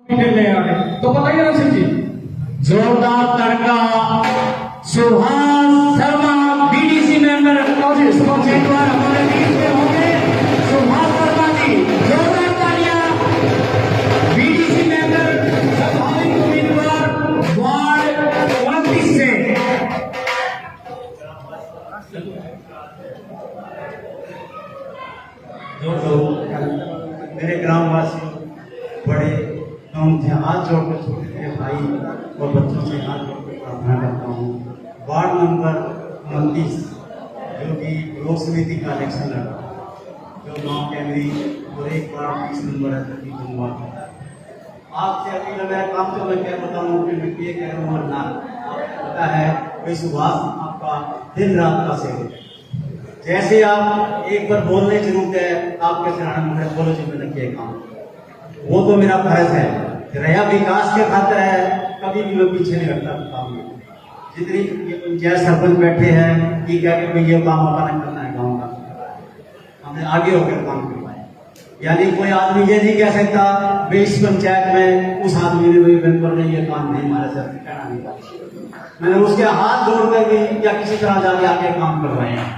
ले आए। तो बताइए ना सिंह जी। जोरदार तड़का सुभाष शर्मा बीडीसी मेंबर उम्मीदवार हमारे बीच में होंगे। सुभाष शर्मा जी जोरदार तालियां। बीडीसी मेंबर संभावित उम्मीदवार वार्ड 29 से। जो मेरे ग्रामवासी बड़े कम थे, हाथ जोड़कर छोटे थे भाई और बच्चों से हाथ जोड़कर प्रार्थना करता हूँ। वार्ड नंबर 29 जो कि लोक समिति का इलेक्शन लड़ा, जो गांव कैमरी और एक वार्ड 20 नंबर है तभी दूंगा। आपसे अपील है, मेरा काम तो मैं क्या बताऊँ कि मैं ये कह रहा हूँ और ना आपको पता है कोई सुभाष आपका दिन रात का सेवक है। जैसे आप एक बार बोलने की जरूरत है, आपके सराहना में बोलो जी मैंने किया काम, वो तो मेरा फर्ज है। रहा विकास के खातिर है, कभी भी मैं पीछे नहीं रखता काम में। जितनी ये पंचायत सरपंच बैठे हैं कि क्या कि ये काम अपना करना है गाँव का, हमने आगे होकर काम करवाए। यानी कोई आदमी ये नहीं कह सकता भाई इस पंचायत में उस आदमी ने भाई मेंबर ने ये काम नहीं हमारे सर कहना नहीं था। मैंने उसके हाथ जोड़कर भी या किसी तरह जाके आगे काम करवाए हैं।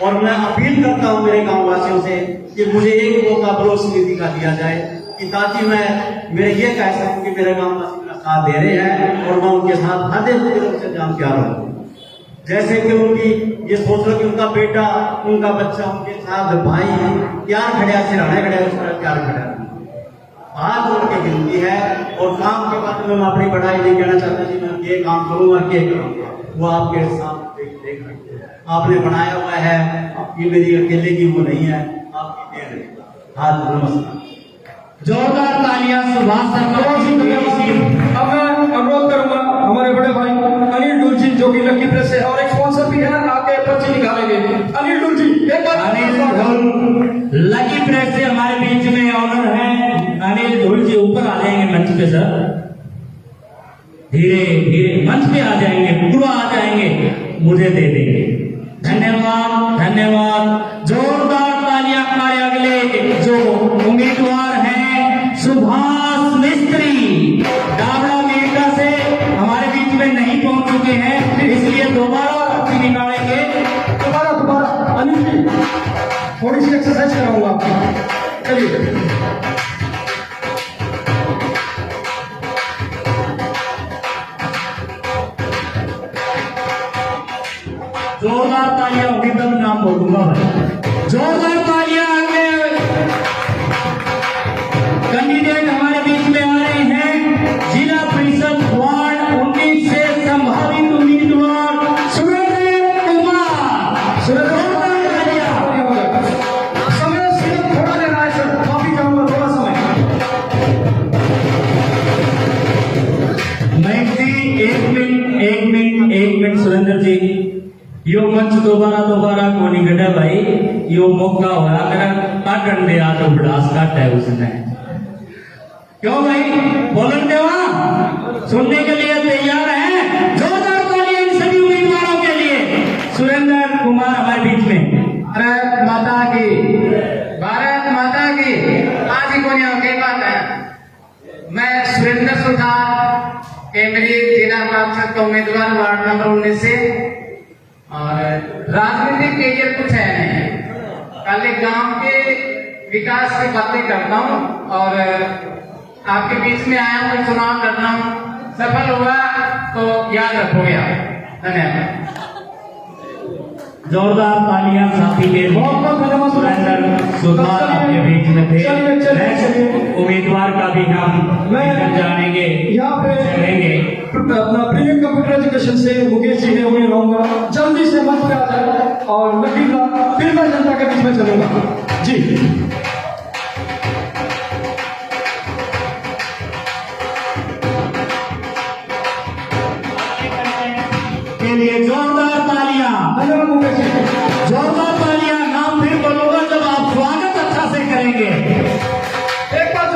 और मैं अपील करता हूं मेरे गांव वासियों से कि मुझे एक मौका ब्लॉक समिति का दिया जाए कि ताकि मैं मेरे ये कह सकूं कि मेरे गांव वासी मेरा साथ दे रहे हैं और मैं उनके साथ हर दिल से जान प्यार हूं। जैसे कि उनकी ये सोच लो कि उनका बेटा, उनका बच्चा, उनके साथ भाई प्यार खड़िया से रहना खड़िया उस पर प्यार खड़ा हाथ जोड़ के विनती है। और काम के बाद में मैं अपनी पढ़ाई नहीं कहना चाहता कि मैं ये काम करूंगा ये करूंगा, वो आपके साथ देख रखते हैं। आपने बनाया हुआ है, आपकी मेरी अकेले की वो नहीं है, आपकी देर है। हाथ नमस्कार। जोरदार तालियां सुभाष शर्मा जी। अब मैं अनुरोध करूंगा हमारे बड़े भाई अनिल डुल जी जो कि लकी प्रेस से और एक स्पॉन्सर भी है, आके पर्ची निकालेंगे। अनिल डुल जी एक बार अनिल ढुल लकी प्रेस से हमारे बीच में ऑनर है। अनिल ढुल जी ऊपर आ जाएंगे मंच पे सर, धीरे धीरे मंच पे आ जाएंगे, पूरा आ जाएंगे, मुझे दे देंगे। धन्यवाद धन्यवाद। जोरदार तालियां हमारे अगले जो उम्मीदवार हैं सुभाष मिस्त्री डाबड़ा मेटा से हमारे बीच में नहीं पहुंच चुके हैं, इसलिए दोबारा पर्ची निकालेंगे। दोबारा अनिल जी थोड़ी सी एक्सरसाइज कराऊंगा आपको, चलिए। जोरदार तालियां होगी तब नाम बोलूंगा भाई। जोरदार तालियां आगे कैंडिडेट हमारे बीच में आ रहे हैं। जिला परिषद वार्ड 19 से संभावित उम्मीदवार सुरेंद्र कुमार। जोरदार तालियां। समय सिर्फ थोड़ा लेना है सर, माफी चाहूंगा थोड़ा समय। मैं जी एक मिनट सुरेंद्र जी, यो मंच दोबारा को नहीं गढ़ा भाई, यो मौका हुआ कर काटन दे आ तो बड़ास काटा है उसने। क्यों भाई बोलन देवा सुनने के लिए तैयार है? जोरदार तालियां इन सभी उम्मीदवारों के लिए। सुरेंद्र कुमार हमारे बीच में। भारत माता की, भारत माता की। आज ही कोई बात है, मैं सुरेंद्र सुधार केमरी जिला परिषद का उम्मीदवार वार्ड नंबर 19 से। और राजनीतिक कैरियर कुछ है नहीं, खाली गांव के विकास की बातें करता हूं और आपके बीच में आया हूं, चुनाव करना हूं। सफल हुआ तो याद रखोगे आप। धन्यवाद। जोरदार तालियां साथी के सुरेंद्र सुधार आपके बीच में थे। उम्मीदवार का भी हम जानेंगे, यहाँ पे चलेंगे। अपना प्रीमियम कंप्यूटर एजुकेशन से मुकेश जी है, उन्हें लाऊंगा जल्दी से मंच पे आ जाए और लकी का फिर मैं जनता के बीच में चलूंगा जी। के लिए जोरदार तालियां। धन्यवाद मुकेश जी। जोरदार तालियां। नाम फिर बोलूंगा जब आप स्वागत अच्छा से करेंगे। एक बार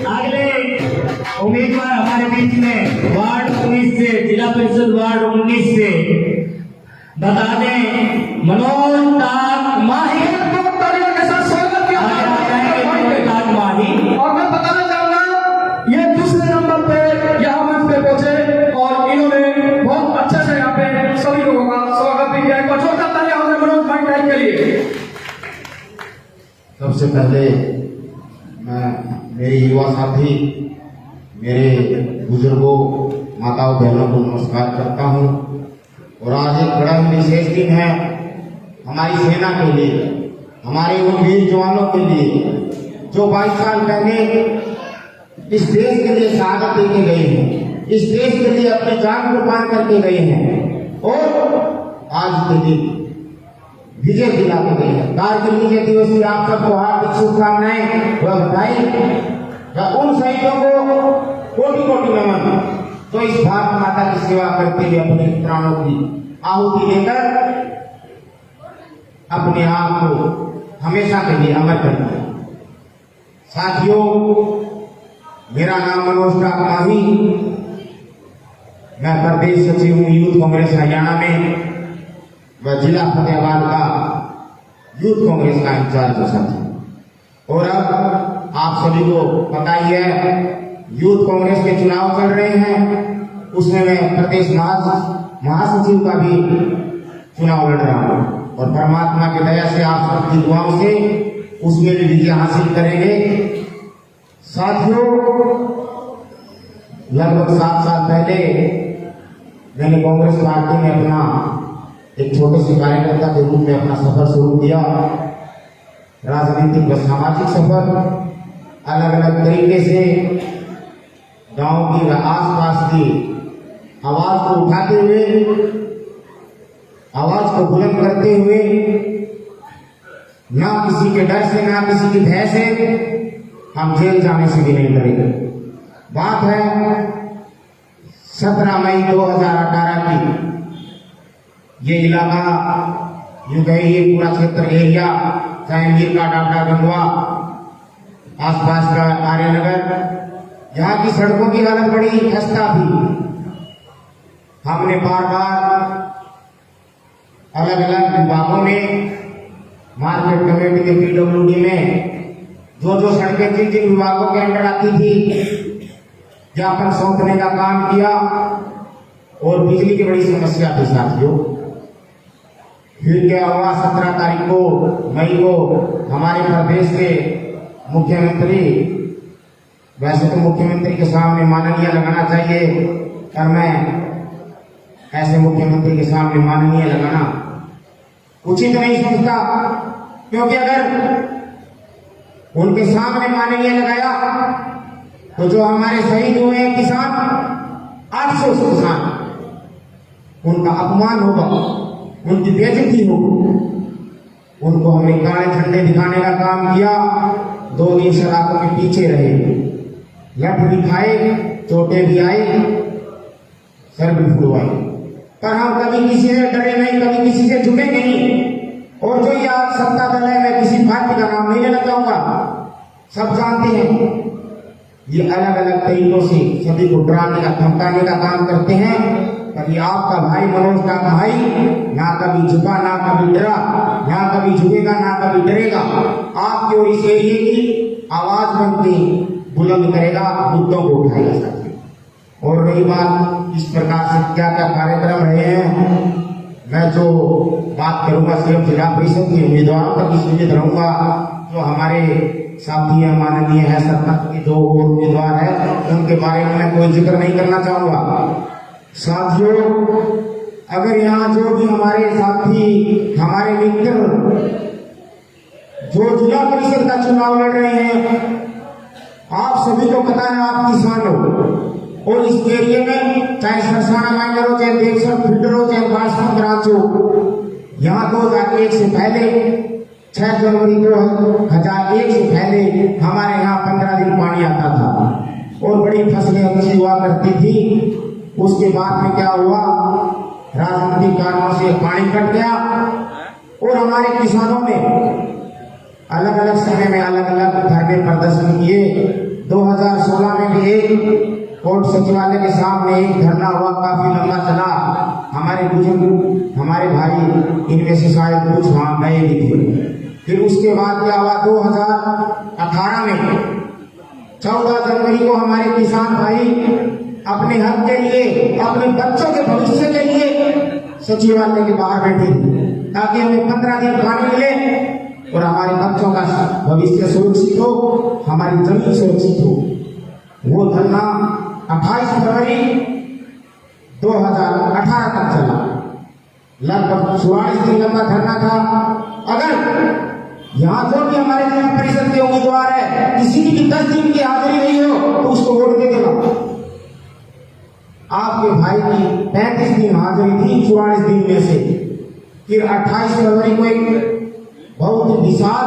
अगले उम्मीदवार हमारे बीच में वार्ड 19 से, जिला परिषद वार्ड 19 से बता दें मनोज टाक माही। तालियों के साथ स्वागत किया मनोज टाक माही। और मैं बताना चाहूंगा ये दूसरे नंबर पे यहाँ मंच पे पहुंचे और इन्होंने बहुत अच्छे से यहाँ पे सभी लोगों का स्वागत भी किया। एक बार जोरदार तालियां हो मनोज भाई टाइप के लिए। सबसे पहले मैं मेरे युवा साथी, मेरे बुजुर्गों, माताओं, बहनों को नमस्कार करता हूँ। और आज एक बड़ा ही विशेष दिन है हमारी सेना के लिए, हमारे उन वीर जवानों के लिए जो 22 साल पहले इस देश के लिए शहादत देके गए हैं, इस देश के लिए अपनी जान कुर्बान करके गए हैं और आज के दिन विजय दिला के गए हैं। कारगिल विजय दिवस की आप सबको हार्दिक शुभकामनाएं व बधाई। उन शहीदों को कोटि कोटि नमन तो इस भारत माता की सेवा करते हुए अपने प्राणों की आहुति देकर अपने आप को हमेशा के लिए अमर करते हैं। साथियों, मेरा नाम मनोज टाक माही, मैं प्रदेश सचिव हूँ यूथ कांग्रेस हरियाणा में व जिला फतेहाबाद का यूथ कांग्रेस का इंचार्ज हूँ साथी। और अब आप सभी को पता ही है यूथ कांग्रेस के चुनाव चल रहे हैं, उसमें मैं प्रदेश महासचिव का भी चुनाव लड़ रहा हूँ और परमात्मा की दया से आप सबकी दुआओं से उसमें भी विजय हासिल करेंगे। साथियों, लगभग 7 साल पहले मैंने कांग्रेस पार्टी में अपना एक छोटे से कार्यकर्ता के रूप में अपना सफर शुरू किया। राजनीतिक व सामाजिक सफर अलग अलग तरीके से गांव की व आसपास की आवाज को उठाते हुए, आवाज को बुलंद करते हुए, ना किसी के डर से ना किसी की भय से हम जेल जाने से भी नहीं डरे। बात है 17 मई 2018 की। ये इलाका यूं कहे ये पूरा क्षेत्र एरिया चाहे मीर का डाटा गंगवा आसपास का आर्यनगर, यहाँ की सड़कों की हालत बड़ी खस्ता थी। हमने बार बार अलग अलग विभागों में, मार्केट कमेटी के PWD में जो सड़कें जिन विभागों के अंडर आती थी ज्ञापन सौंपने का काम किया और बिजली की बड़ी समस्या थी साथियों। फिर क्या हुआ, 17 तारीख को मई को हमारे प्रदेश के मुख्यमंत्री, वैसे तो मुख्यमंत्री के सामने माननीय लगाना चाहिए पर मैं ऐसे मुख्यमंत्री के सामने माननीय लगाना उचित नहीं समझता, क्योंकि अगर उनके सामने माननीय लगाया तो जो हमारे शहीद हुए हैं किसान, 800 किसान, उनका अपमान होगा, उनकी बेइज्जती होगी। उनको हमने काले झंडे दिखाने का काम किया, 2 दिन सलाखों के पीछे रहे, लठ भी खाए, चोटें भी आई, सर भी फुलवाए, पर हम कभी किसी से डरे नहीं, कभी किसी से झुके नहीं। और जो ये आज सत्ता दल है, मैं किसी पार्टी का नाम नहीं लेना चाहूंगा, सब जानते हैं ये अलग अलग तरीकों से सभी को डराने का धमकाने का काम करते हैं। पर ये आपका भाई मनोज टाक भाई ना कभी झुका, ना कभी डरा, ना कभी झुकेगा, ना कभी डरेगा। आपकी और इस एरिए की आवाज बनती बुलंद करेगा, मुद्दों को उठाएगा साथियों। और रही बात इस प्रकार से क्या क्या कार्यक्रम रहे हैं, मैं जो बात करूंगा सिर्फ जिला परिषद के उम्मीदवारों तक ही सीमित रहूंगा। जो हमारे साथी है माननीय है सरपंच के 2 और उम्मीदवार है, उनके बारे में मैं कोई जिक्र नहीं करना चाहूंगा। साथियों, अगर यहाँ जो भी हमारे साथी, हमारे मित्र जो जिला परिषद का चुनाव लड़ रहे हैं, आप सभी को पता है आप किसान हो और इस एरिया में चाहे सरसाना माइनर हो, चाहे देवसर फील्डर हो, चाहे बासमत ब्रांच हो, यहाँ 2001 से पहले 6 जनवरी 2001 से पहले हमारे यहाँ 15 दिन पानी आता था और बड़ी फसलें अच्छी हुआ करती थी। उसके बाद में क्या हुआ, राजनीतिक कारणों से पानी कट गया और हमारे किसानों ने अलग अलग समय में अलग अलग धरने प्रदर्शन किए। 2016 में भी एक कोर्ट सचिवालय के सामने एक धरना हुआ, काफी लंबा चला। हमारे बुजुर्ग, हमारे भाई इनमें से शायद कुछ वहां गए भी थे। फिर उसके बाद क्या हुआ, 2018 में 14 जनवरी को हमारे किसान भाई अपने हक के लिए, अपने बच्चों के भविष्य के लिए सचिवालय के बाहर बैठे ताकि हमें 15 दिन पानी मिले और हमारे बच्चों का भविष्य सुरक्षित हो, हमारी जमीन सुरक्षित हो। वो धरना 28 फरवरी 2018 तक चला। लगभग 44 दिन लंबा धरना था। अगर यहाँ जो भी हमारे जिला परिषद के उम्मीदवार है, किसी की भी 10 दिन की हाजिरी नहीं हो तो उसको वोट दे देना। आपके भाई की 35 दिन हाजिरी थी 44 दिन में से। फिर 28 फरवरी को एक बहुत ही विशाल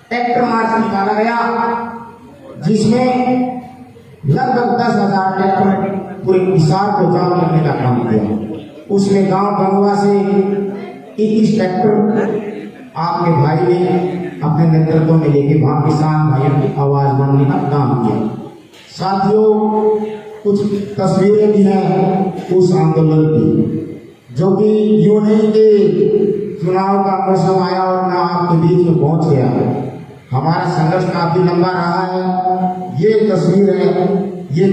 ट्रैक्टर मार्च निकाला गया, जिसमें लगभग 10,000 ट्रैक्टर पूरे विशाल को जाम करने का काम किया। उसमें गांव गंगवा से 21 ट्रैक्टर आपके भाई ने अपने नेतृत्व में लेके वहां किसान भाइयों की आवाज बनने का काम किया। साथियों, कुछ तस्वीरें भी हैं उस आंदोलन की, जो कि यूं नहीं कि चुनाव का मौसम आया और ना आपके बीच में पहुंच गया। हमारा संघर्ष काफी लंबा रहा है। ये तस्वीर है, ये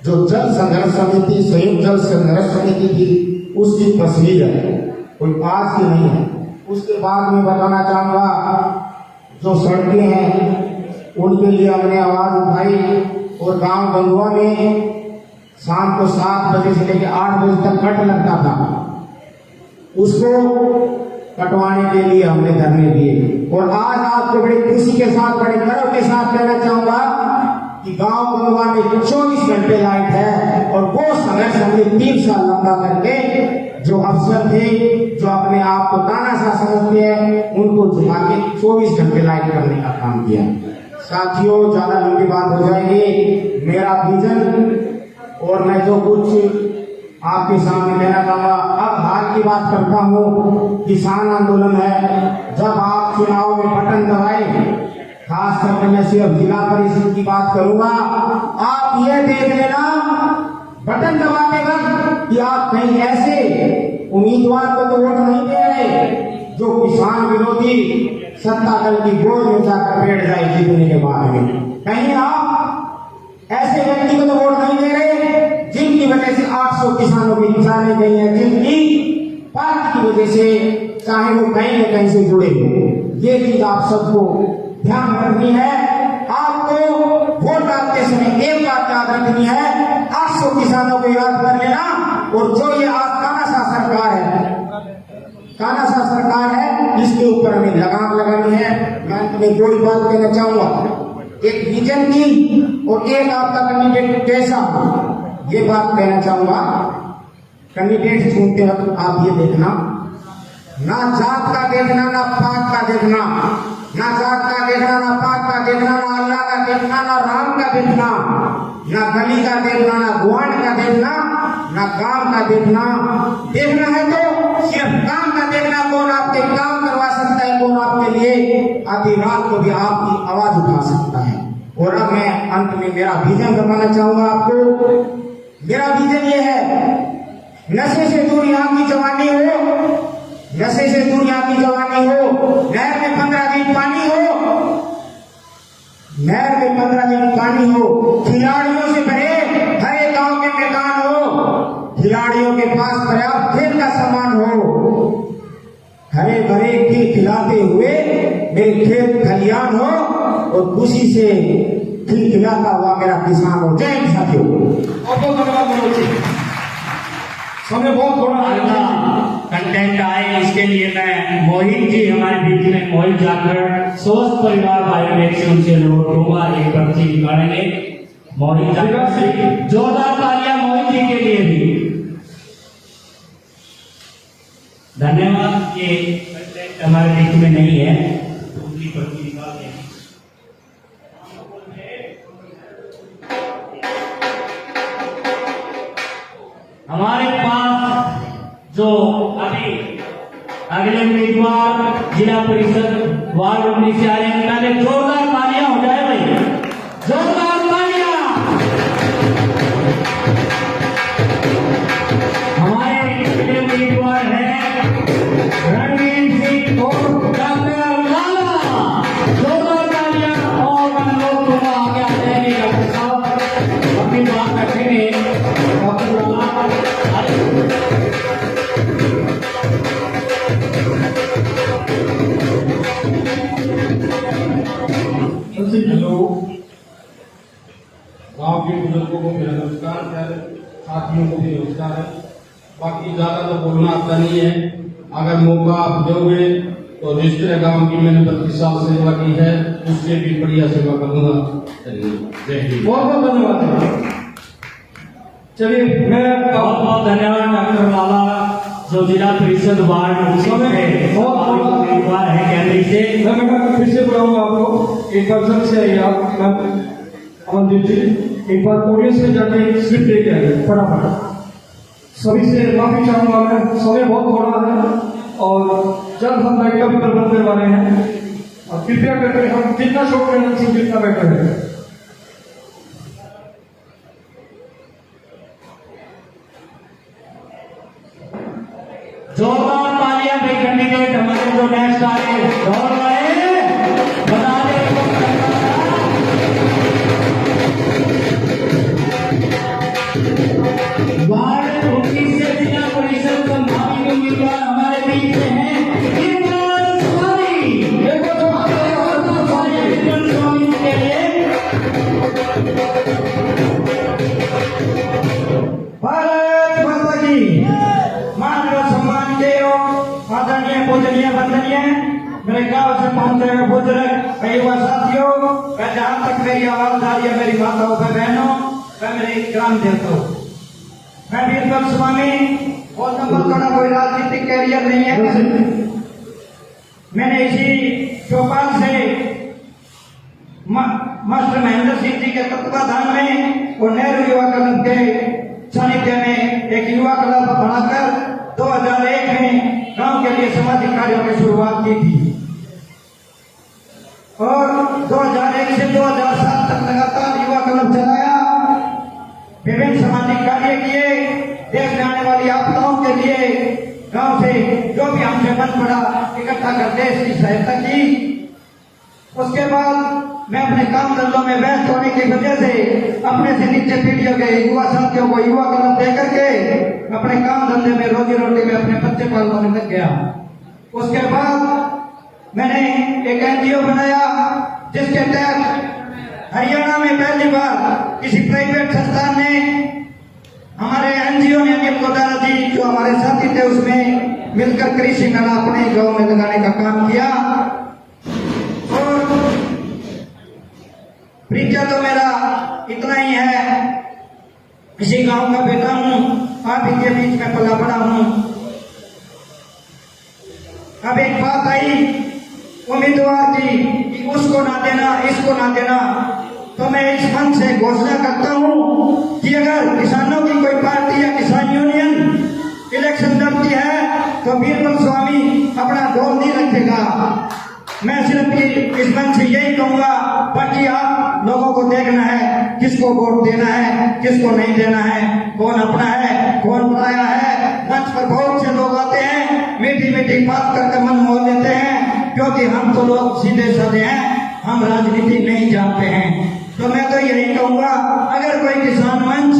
जो जल संघर्ष समिति, संयुक्त जल संघर्ष समिति थी, उसकी तस्वीर है, कोई आज की नहीं है। उसके बाद में बताना चाहूंगा, जो सड़कें हैं उनके लिए हमने आवाज उठाई और गांव गंगवा में शाम को 7 बजे से लेकर 8 बजे तक कट लगता था, उसको कटवाने के लिए हमने धरने दिए। और आज आपको बड़ी खुशी के साथ, बड़े गर्व के साथ कहना चाहूंगा कि गांव गंगवा में 24 घंटे लाइट है। और वो संघर्ष हमने 3 साल लंबा करके जो अफसर थे, जो अपने आप को तानाशाह समझते हैं, उनको झुका के 24 घंटे लाइट करने का काम किया। साथियों, ज्यादा लंबी बात हो जाएगी। मेरा विजन और मैं जो कुछ आपके सामने कहना चाहूंगा, अब हाल की बात करता हूँ। किसान आंदोलन है। जब आप चुनाव में बटन दबाए, खास करके मैं सिर्फ जिला परिषद की बात करूंगा, आप ये देख लेना बटन दबाते वक्त कि आप कहीं ऐसे उम्मीदवार को तो वोट नहीं दे रहे जो किसान विरोधी सत्ता दल की गोद में जाकर बैठ जाए जीतने के बाद में। कहीं आप ऐसे व्यक्ति को तो वोट नहीं दे रहे जिनकी वजह से 800 किसानों की जाने गई है, जिनकी पार्टी की वजह से, चाहे वो कहीं न कहीं से जुड़े हो। ये चीज आप सबको ध्यान रखनी है। आपको वोट डालते समय एक बात याद रखनी है, 800 किसानों को याद कर लेना। और जो ये आज तानाशाह सरकार है, इसके ऊपर हमें लगाम लगानी है। मैं तुम्हें दो ही बात कहना चाहूंगा, एक विजन की और एक आपका कैंडिडेट कैसा हो, ये बात कहना चाहूंगा। कैंडिडेट चुनते वक्त आप ये देखना, ना जात का देखना, ना पात का देखना, ना जात का देखना, ना पात का देखना, ना अल्लाह का देखना, ना राम का देखना, ना गली का देखना, ना गुआंढ का देखना, ना गांव का देखना। देखना है तो सिर्फ काम का देखना, कौन आपके काम करवा सकता है, कौन आपके लिए आधी रात को भी आपकी आवाज उठा सकता है। और अब मैं अंत में मेरा विजन बताना चाहूंगा आपको। मेरा विजन ये है, नशे से दूर यहाँ की जवानी हो, नशे से दूर यहाँ की जवानी हो, नहर में 15 दिन पानी हो, नहर में 15 दिन पानी हो, खिलाड़ियों से भरे हरे गांव के मैदान हो, खिलाड़ियों के पास पर्याप्त खेल का सामान हो, हरे भरे खेल खिलाते हुए मेरे खेत खलियान हो और खुशी से खिलखिलाता हुआ मेरा किसान हो। जय हिंद साथियों। बहुत धन्यवाद मनोज जी, समय बहुत थोड़ा अगला कंटेंट आए, इसके लिए मैं मोहित जी हमारे बीच में, मोहित जाकर स्वस्थ परिवार भाइयों में से उनसे लोग लूंगा, एक पर्ची निकालेंगे। मोहित जाकर, जोरदार तालियां मोहित जी के लिए भी। धन्यवाद। ये कंटेंट हमारे बीच में नहीं है, उनकी पर्ची निकाल दें। हमारे पास जो अभी अगले उम्मीदवार जिला परिषद वार्ड 19 से आ रहे हैं, पहले जोरदार तालियां हो जाए भाई, जोरदार तालियां। साथियों को भी नमस्कार है। बाकी ज्यादा तो बोलना आता नहीं है, अगर मौका आप दोगे तो रिश्ते गांव की मैंने 32 साल सेवा की है, उससे भी बढ़िया सेवा करूंगा। जय हिंद। बहुत बहुत धन्यवाद। चलिए मैं बहुत बहुत धन्यवाद डॉक्टर लाला, जो जिला परिषद वार्ड उम्मीदवार है कैमरी से। मैं फिर से बुलाऊंगा आपको, एक बार जल्द से आइए आप, अमनदीप जी एक बार ऑडियंस में जाके स्लिप लेके आइए फटाफट। सभी से माफी चाहूंगा मैं, समय बहुत थोड़ा है और जल्द हम लाइट का भी प्रबंध करवा रहे हैं, और कृपया करके हम जितना शॉर्ट में जितना बेटर है। जोरदार तालियां भी कैंडिडेट हमारे जो नेक्स्ट आ रहे दौड़ रहे बता दे वार्ड 29 से जिला परिषद संभावित उम्मीदवार हमारे बीच में हैं इमरान स्वामी। इमरान स्वामी के लिए भारत माता की मानव सम्मान के आदरणीय पूजनीय वंदनीय मेरे गांव से पहुंचे हुए बुजुर्ग युवा साथियों, मैं जहां तक मेरी आवाज आ रही है मेरी माताओं और बहनों, मैं मेरे ग्राम देवता हूं। मैं वीरभद्र स्वामी, बहुत नंबर थोड़ा कोई राजनीतिक कैरियर नहीं है। मैंने इसी चौपाल से मास्टर महेंद्र सिंह जी के तत्वाधान में और नेहरू युवा क्लब के सानिध्य में एक युवा क्लब बनाकर 2001 में गांव के लिए सामाजिक कार्यों की शुरुआत की थी और 2001 से 2007 तक लगातार युवा क्लब चलाया। विभिन्न सामाजिक कार्य किए, देश में आने वाली आपदाओं के लिए गांव से जो भी हमसे मन पड़ा इकट्ठा कर देश की सहायता की। उसके बाद मैं अपने काम धंधों में व्यस्त होने की वजह से अपने से नीचे पीढ़ियों के युवा साथियों को युवा क्लब दे करके अपने काम धंधे में रोजी रोटी में अपने बच्चे पालने में लग गया। उसके बाद मैंने एक एनजीओ बनाया जिसके तहत हरियाणा में पहली बार किसी प्राइवेट संस्थान ने हमारे एनजीओ ने अनिल कोदारा जी जो हमारे साथी थे उसमें मिलकर कृषि मेला अपने गांव में लगाने का काम किया। और परिचय तो मेरा इतना ही है, इसी गांव का बेटा हूँ, आप ही के बीच में पला बड़ा हूँ। अब एक बात आई उम्मीदवार की कि उसको ना देना इसको ना देना, तो मैं इस मंच से घोषणा करता हूँ कि अगर किसानों की कोई पार्टी या किसान यूनियन इलेक्शन लड़ती है तो वीरभद्र स्वामी अपना गोल नहीं रखेगा। मैं सिर्फ इस मंच से यही कहूंगा, बाकी आप लोगों को देखना है किसको वोट देना है किसको नहीं देना है, कौन अपना है कौन पराया है। मंच पर बहुत से लोग आते हैं, मीठी मीठी बात करके मन मोह लेते हैं, क्योंकि हम तो लोग सीधे साधे हैं, हम राजनीति नहीं जानते हैं। तो मैं तो यही कहूंगा, अगर कोई किसान मंच,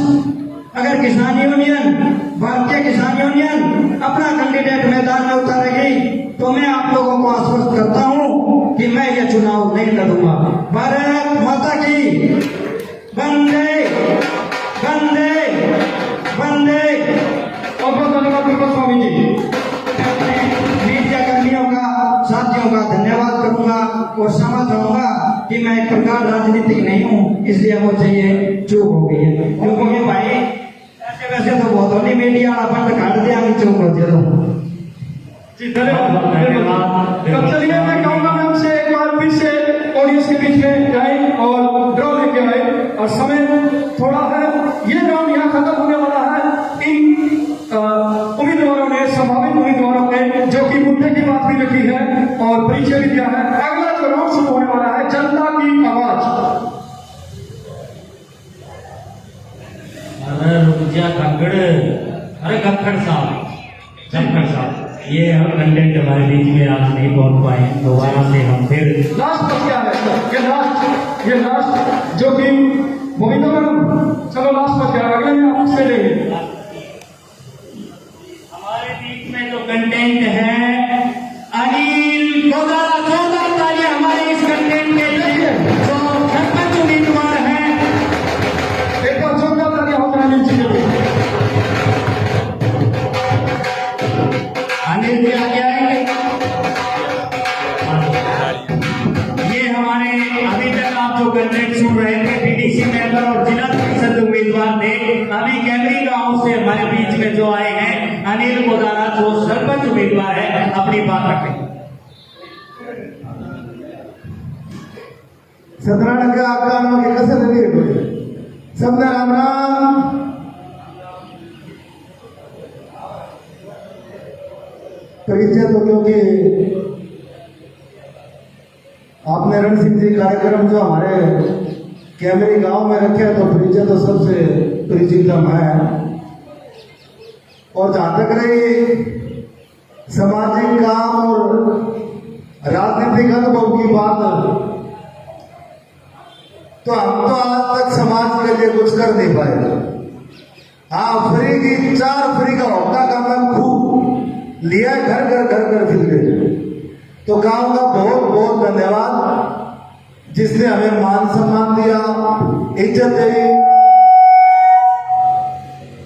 अगर किसान यूनियन, भारतीय किसान यूनियन अपना कैंडिडेट मैदान में उतारेगी तो मैं आप लोगों को आश्वस्त करता हूं कि मैं ये चुनाव नहीं लड़ूंगा। भारत माता की वंदे वंदे वंदे। और बहुत धन्यवाद वीरभद्र स्वामी जी। मीडिया कर्मियों का साथियों का धन्यवाद करूंगा और समझ जाऊंगा कि मैं एक प्रकार राजनीतिक नहीं हूँ, इसलिए मुझे ये चूक हो गई है। क्योंकि ये भाई ऐसे वैसे तो बहुत होनी मीडिया अपन काट दिया चूक होती है। जी धन्यवाद। तब चलिए मैं कहूँगा मैं आपसे एक बार फिर से ऑडियंस के बीच में जाए और ड्रॉ लेके आए, और समय थोड़ा है, ये राउंड यहाँ खत्म होने वाला है। इन उम्मीदवारों ने, संभावित उम्मीदवारों ने, जो कि मुद्दे की बात भी रखी है और परिचय भी दिया है। अगला जो राउंड शुरू होने वाला है, जनता की आवाज। अरे रुक जा कक्कड़, अरे कक्कड़ साहब ये कंटेंट हमारे बीच में आज नहीं पहुंच पाए, दोबारा से हम फिर लास्ट पर क्या है, ये लास्ट जो कि मोहित चलो लास्ट पर क्या है, अगले में आप उससे लेंगे। हमारे बीच में जो कंटेंट है अनिल कोदारा, जोरदार तालियां हमारे इस कंटेंट के लिए जो सरपंच उम्मीदवार हैं। एक बार जोरदार तालियां हो जाए अनिल जी के लिए। ये हमारे अभी तक आप जो कंटेंट सुन रहे थे पीडीसी मेंबर और जिला परिषद उम्मीदवार थे, अभी कैमरी गांव से हमारे बीच में जो आए हैं अनिल कोदारा जो सरपंच उम्मीदवार है, अपनी बात रखें। सत्यनारायण के आपका नाम के कैसे लगे सबने राम राम। परिचय तो क्योंकि आपने रण सिंह जी कार्यक्रम जो हमारे कैमरी गांव में रखे तो परिचय तो सबसे परिचितम है। और जहां तक रही सामाजिक काम और राजनीतिक अनुभव की बात, तो हम तो आज तक समाज के लिए कुछ कर नहीं पाए। हाँ, फ्री की 4 फ्री का हफ्ता का मैं खूब लिया, घर फिर गए। तो गांव का बहुत बहुत धन्यवाद जिसने हमें मान सम्मान दिया, इज्जत दी।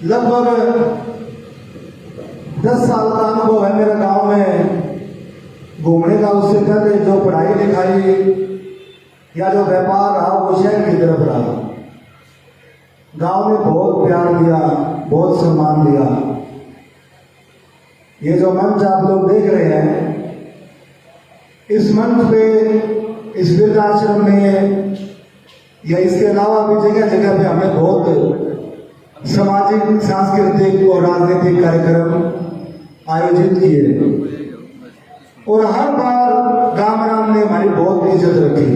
लगभग 10 साल का अनुभव है मेरा गांव में घूमने का। उससे पहले जो पढ़ाई लिखाई या जो व्यापार रहा वो शहर की तरफ रहा। गांव ने बहुत प्यार दिया, बहुत सम्मान दिया। ये जो मंच आप लोग देख रहे हैं, इस मंच पे इस वृद्धाश्रम में या इसके अलावा भी जगह जगह पे हमने बहुत सामाजिक, सांस्कृतिक और राजनीतिक कार्यक्रम आयोजित किए और हर बार गामराम ने हमारी बहुत इज्जत रखी।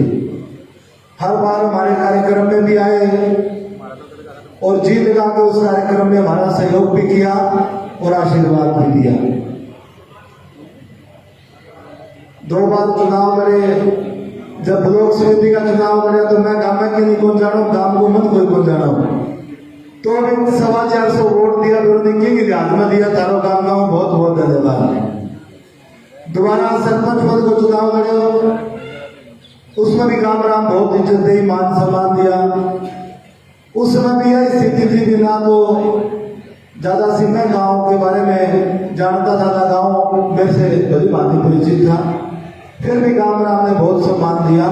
हर बार हमारे कार्यक्रम में भी आए और जी लगा के उस कार्यक्रम में हमारा सहयोग भी किया और आशीर्वाद भी दिया। 2 बार चुनाव लड़े। जब ब्लॉक समिति का चुनाव लड़े तो मैं गांव में नहीं पहुंच जाना, गांव को मत कोई पहुंच जाना। तो अभी 450 वोट दिया, फिर उन्हें की ध्यान में दिया। तारो गांव का बहुत बहुत धन्यवाद। दोबारा सरपंच पद को चुनाव लड़े, उसमें भी गामराम बहुत इज्जत दी, मान सम्मान दिया। उस समय भी यह स्थिति थी, बिना तो ज्यादा सी मैं गाँव के बारे में जानता था ना, गाँव मेरे से भली भांति परिचित था। फिर भी गामराम ने बहुत सम्मान दिया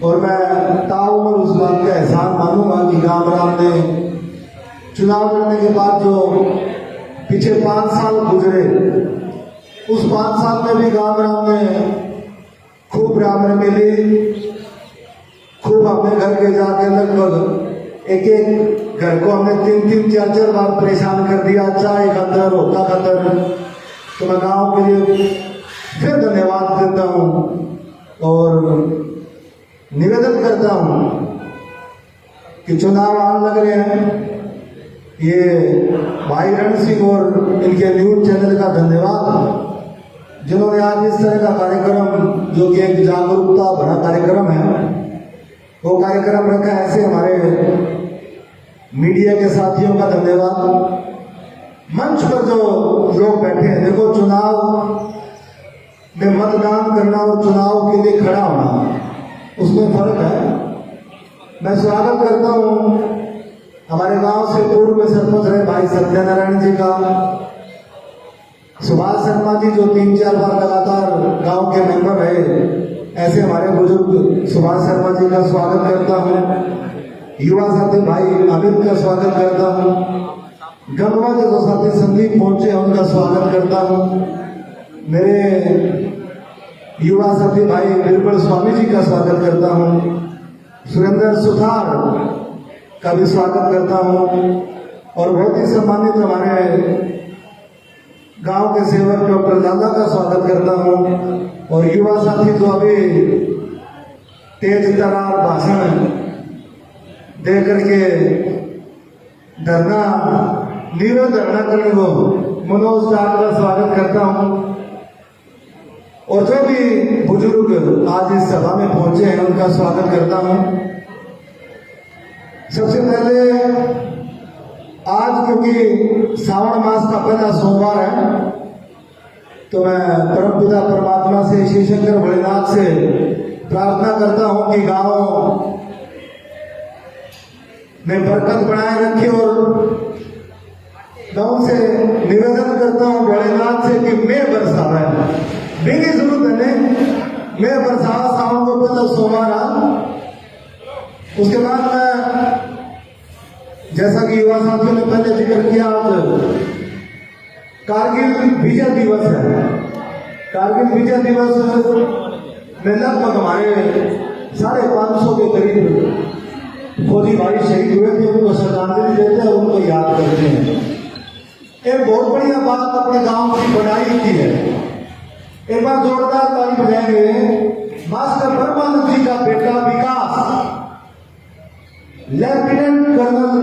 और मैं ताउम्र उस बात का एहसान मानूंगा कि गामराम ने चुनाव लड़ने के बाद जो पीछे 5 साल गुजरे, उस 5 साल में भी गामराम ने खूब रामर मिली, खूब अपने घर के जाके लगभग एक घर को हमने 3-3, 4-4 बार परेशान कर दिया। चाय खतर, होता खतर। तो मैं गाँव के लिए फिर धन्यवाद देता हूँ और निवेदन करता हूँ कि चुनाव आने लग रहे हैं। ये भाई रण सिंह और इनके न्यूज चैनल का धन्यवाद जिन्होंने आज इस तरह का कार्यक्रम, जो कि एक जागरूकता भरा कार्यक्रम है, वो कार्यक्रम रखा। ऐसे हमारे मीडिया के साथियों का धन्यवाद। मंच पर जो लोग बैठे हैं, देखो चुनाव में मतदान करना और चुनाव के लिए खड़ा होना, उसमें फर्क है। मैं स्वागत करता हूँ हमारे गांव से पूर्व में सरपंच रहे भाई सत्यनारायण जी का, सुभाष शर्मा जी जो 3-4 बार लगातार गांव के मेंबर रहे, ऐसे हमारे बुजुर्ग सुभाष शर्मा जी का स्वागत करता हूँ। युवा साथी भाई अमित का स्वागत करता हूँ। गंगवा के जो साथी संदीप पहुंचे उनका स्वागत करता हूँ। मेरे युवा साथी भाई बिरबल स्वामी जी का स्वागत करता हूँ। सुरेंद्र सुथार का भी स्वागत करता हूँ और बहुत ही सम्मानित हमारे गांव के सेवक डॉक्टर लाला का स्वागत करता हूँ। और युवा साथी जो अभी तेज तरार भाषण दे करके नीरव धरना करने को मनोज डाक का स्वागत करता हूँ। और जो भी बुजुर्ग आज इस सभा में पहुंचे हैं उनका स्वागत करता हूँ। सबसे पहले आज क्योंकि श्रावण मास का पहला सोमवार है, तो मैं परमपिता परमात्मा से, श्री शंकर भोलेनाथ से प्रार्थना करता हूं कि गांव में बरकत बनाए रखे और मैं उनसे निवेदन करता हूँ भोलेनाथ से कि मैं बरसावे मेरी जरूरत है नहीं, मैं बरसावा सावन को पहले सोमवार उसके बाद मैं जैसा कि युवा साथियों ने पहले जिक्र किया, आज कारगिल विजय दिवस है। कारगिल विजय दिवस में लगभग हमारे 550 के करीब फौजी भाई शहीद हुए थे, उनको श्रद्धांजलि देते हैं, उनको याद करते हैं। एक बहुत बढ़िया बात अपने गांव की बढ़ाई की है, एक बार जोरदार ताली बजाएंगे। मास्टर परमानंद जी का बेटा विकास लेफ्टिनेंट कर्नल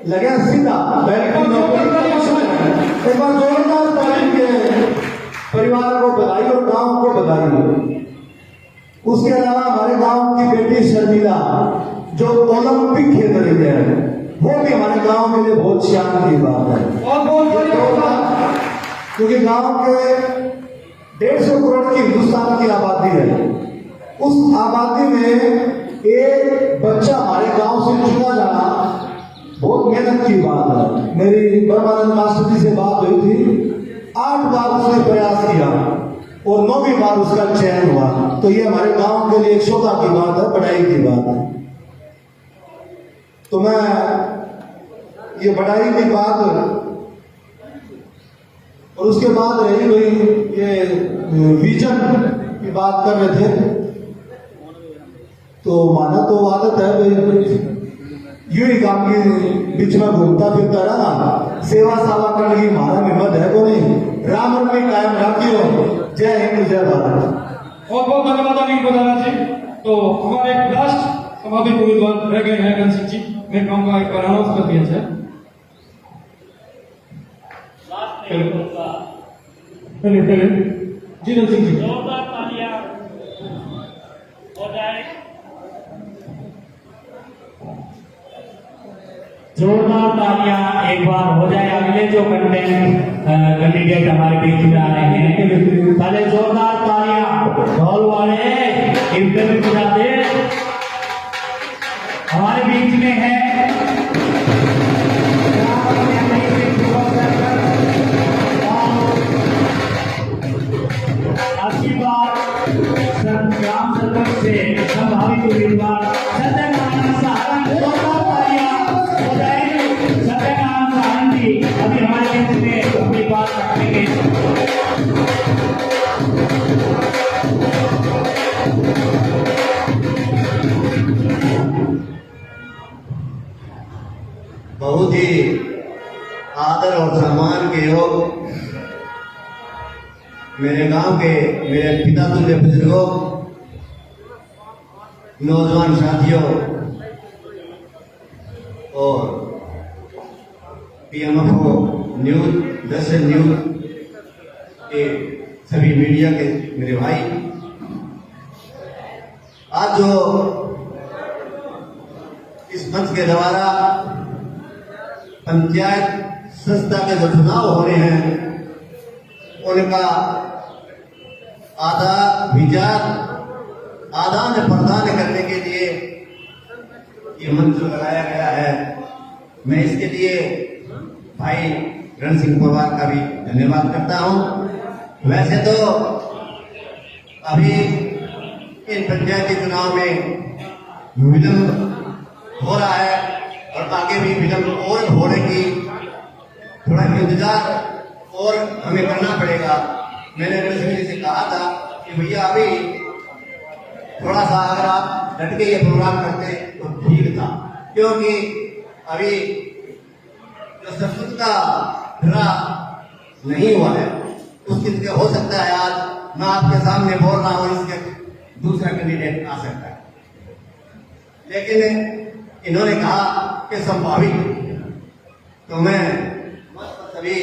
लगे सीधा बैरिक नौकरी, एक बार जोरदार ताली के परिवार को बधाई और गांव को बधाई। उसके अलावा हमारे गांव की बेटी शर्मिला जो ओलंपिक खेल रही है, वो भी हमारे गांव के लिए बहुत शान की बात है। और बहुत बढ़िया बात, क्योंकि गांव के 150 करोड़ की हिंदुस्तान की आबादी है, उस आबादी में एक बच्चा हमारे गांव से चुना जाना बहुत मेहनत की बात है। मेरी परमानंद मास्टर जी से बात हुई थी, 8 बार उसने प्रयास किया और 9वीं बार उसका चयन हुआ। तो ये हमारे गांव के लिए एक शोभा की बात है, बढ़ाई की बात है। तो मैं ये बढ़ाई की बात और उसके बाद रही हुई ये विजन की बात कर रहे थे, तो माना तो आदत है भाई यूं ही काम की बीच में घूमता फिरता रहा, सेवा सावा करने की हमारा हिम्मत है को नहीं। राम में कायम रखियो। जय हिंद जय भारत। बहुत बहुत धन्यवाद अनिल बदाना जी। तो हमारे लास्ट समाधि उम्मीदवार रह गए हैं घनसिंह जी, मैं कहूँगा एक बार अनाउंस कर दिया जाए। पहले जी घनसिंह जी, जोरदार तालियां हो जाए, जोरदार तालियां एक बार हो जाए। अगले जो कैंडिडेट हमारे बीच में आ रहे हैं, पहले जोरदार तालियां ढोल वाले इंटरव्यू बजा दे। हमारे बीच में है अच्छी बात ग्राम सरपंच से संभावित उम्मीदवार सत्यनारायण सहारण, जोरदार तालियां हो जाएगी। सत्यनारायण सहारण जी अभी हमारे बीच में अपनी बात रखेंगे। बहुत ही आदर और सम्मान के योग मेरे गांव के मेरे पिता तुल्य बुजुर्गों, नौजवान साथियों और पीएमएफओ न्यूज, दर्शन न्यूज के सभी मीडिया के मेरे भाई, आज जो इस मंच के द्वारा पंचायत संस्था के जो चुनाव हो रहे हैं उनका विचार आदान प्रदान करने के लिए ये मंच लगाया गया है। मैं इसके लिए भाई रण सिंह पवार का भी धन्यवाद करता हूं। वैसे तो अभी इन पंचायती चुनाव में विलंब हो रहा है और आगे भी विलंब और होने की थोड़ा इंतजार और हमें करना पड़ेगा। मैंने रण सिंह जी से कहा था कि भैया अभी थोड़ा सा अगर आप डट के ये प्रोग्राम करते तो ठीक था, क्योंकि अभी जो सरपंच का फिरा नहीं हुआ है उसके लिए हो सकता है आज मैं आपके सामने बोल रहा हूं, इसके दूसरा कैंडिडेट आ सकता है, लेकिन इन्होंने कहा कि संभावित। तो मैं सभी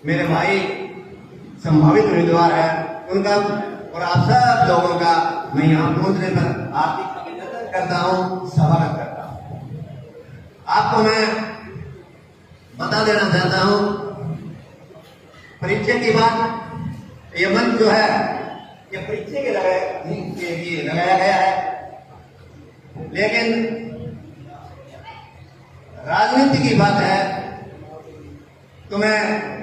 मेरे भाई संभावित उम्मीदवार है उनका और आप सब लोगों का मैं यहाँ पहुंचने पर आपकी अभिनंदन करता हूँ, स्वागत करता हूँ। आपको मैं बता देना चाहता हूँ परीक्षा की बात, ये मंच जो है ये परीक्षा के लिए लगाया गया है, लेकिन राजनीति की बात है तो मैं